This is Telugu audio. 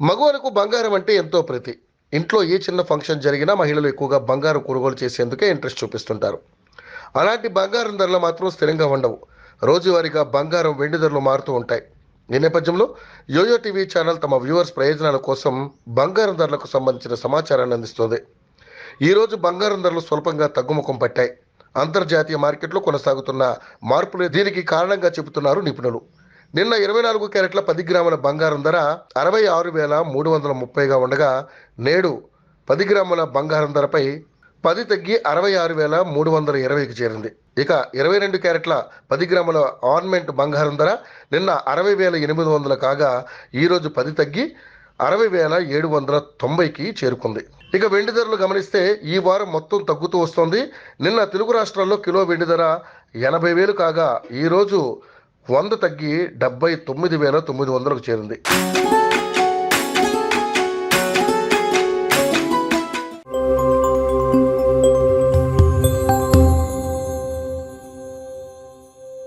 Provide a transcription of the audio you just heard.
మగవాళ్ళకు బంగారం అంటే ఎంతో ప్రీతి. ఇంట్లో ఏ చిన్న ఫంక్షన్ జరిగినా మహిళలు ఎక్కువగా బంగారం కొనుగోలు చేసేందుకే ఇంట్రెస్ట్ చూపిస్తుంటారు. అలాంటి బంగారం ధరలు మాత్రం స్థిరంగా ఉండవు. రోజువారీగా బంగారం, వెండి ధరలు మారుతూ ఉంటాయి. ఈ నేపథ్యంలో యోయో టీవీ ఛానల్ తమ వ్యూవర్స్ ప్రయోజనాల కోసం బంగారం ధరలకు సంబంధించిన సమాచారాన్ని అందిస్తుంది. ఈ రోజు బంగారం ధరలు స్వల్పంగా తగ్గుముఖం పట్టాయి. అంతర్జాతీయ మార్కెట్లో కొనసాగుతున్న మార్పులే దీనికి కారణంగా చెబుతున్నారు నిపుణులు. నిన్న 24 క్యారెట్ల 10 గ్రాముల బంగారం ధర 66,330గా ఉండగా, నేడు 10 గ్రాముల బంగారం ధరపై 10 తగ్గి 66,320కి చేరింది. ఇక 22 క్యారెట్ల 10 గ్రాముల ఆర్నమెంట్ బంగారం ధర నిన్న 60,800 కాగా, ఈరోజు 10 తగ్గి 60,790కి చేరుకుంది. ఇక వెండి ధరలు గమనిస్తే ఈ వారం మొత్తం తగ్గుతూ వస్తోంది. నిన్న తెలుగు రాష్ట్రాల్లో కిలో వెండి ధర 80,000 కాగా, ఈరోజు 100 తగ్గి 79,900కు చేరింది.